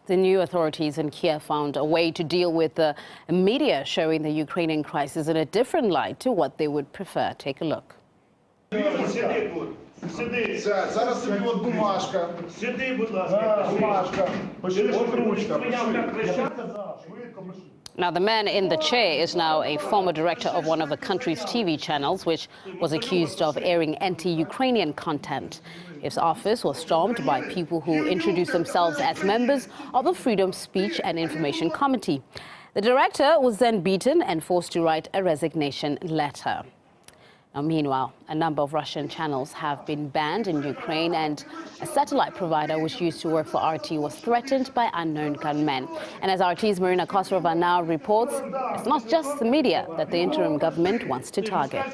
The new authorities in Kiev found a way to deal with the media showing the Ukrainian crisis in a different light to what they would prefer. Take a look. Now, the man in the chair is now a former director of one of the country's TV channels, which was accused of airing anti-Ukrainian content. His office was stormed by people who introduced themselves as members of the Freedom, Speech and Information Committee. The director was then beaten and forced to write a resignation letter. Now, meanwhile, a number of Russian channels have been banned in Ukraine, and a satellite provider which used to work for RT was threatened by unknown gunmen. And as RT's Marina Kosarova now reports, it's not just the media that the interim government wants to target.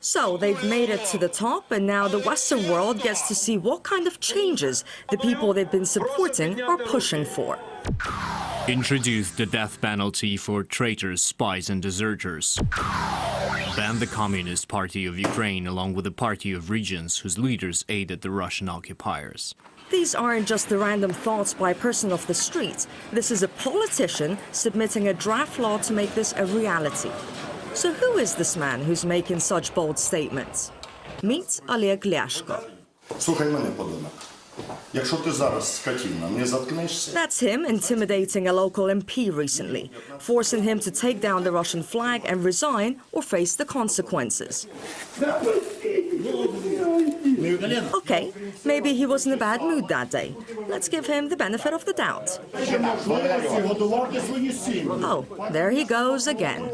So they've made it to the top, and now the Western world gets to see what kind of changes the people they've been supporting are pushing for. Introduced the death penalty for traitors, spies and deserters. Banned the Communist Party of Ukraine along with the Party of Regions whose leaders aided the Russian occupiers. These aren't just the random thoughts by a person off the street. This is a politician submitting a draft law to make this a reality. So who is this man who's making such bold statements? Meet Oleg Lyashko. That's him intimidating a local MP recently, forcing him to take down the Russian flag and resign or face the consequences. Okay, maybe he was in a bad mood that day. Let's give him the benefit of the doubt. Oh, there he goes again.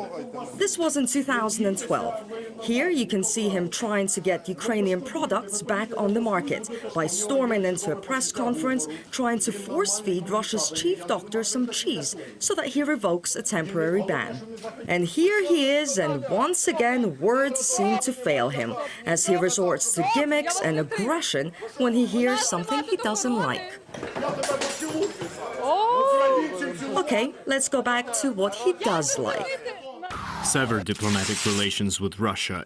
This was in 2012. Here you can see him trying to get Ukrainian products back on the market by storming into a press conference, trying to force-feed Russia's chief doctor some cheese so that he revokes a temporary ban. And here he is, and once again words seem to fail him as he resorts to gimmicks and aggression when he hears something he doesn't like. Okay, let's go back to what he does like. Sever diplomatic relations with Russia.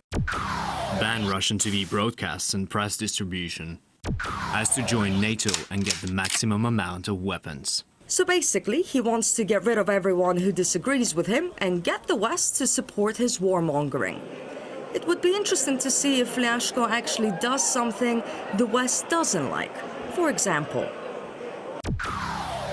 Ban Russian TV broadcasts and press distribution. Has to join NATO and get the maximum amount of weapons. So basically, he wants to get rid of everyone who disagrees with him and get the West to support his warmongering. It would be interesting to see if Lyashko actually does something the West doesn't like. For example,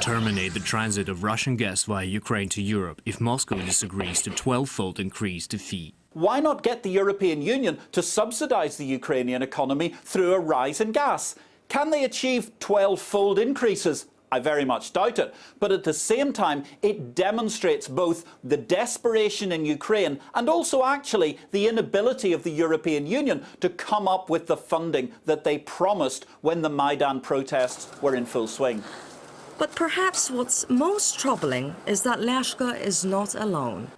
terminate the transit of Russian gas via Ukraine to Europe if Moscow disagrees to 12-fold increase to fee. Why not get the European Union to subsidize the Ukrainian economy through a rise in gas? Can they achieve 12-fold increases? I very much doubt it. But at the same time, it demonstrates both the desperation in Ukraine and also actually the inability of the European Union to come up with the funding that they promised when the Maidan protests were in full swing. But perhaps what's most troubling is that Lyashko is not alone.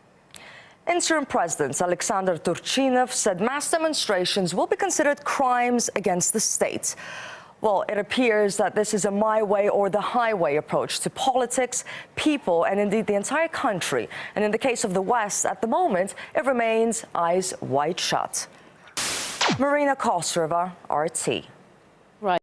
Interim President Alexander Turchinov said mass demonstrations will be considered crimes against the state. Well, it appears that this is a my way or the highway approach to politics, people, and indeed the entire country. And in the case of the West, at the moment, it remains eyes wide shut. Marina Kosarova, RT.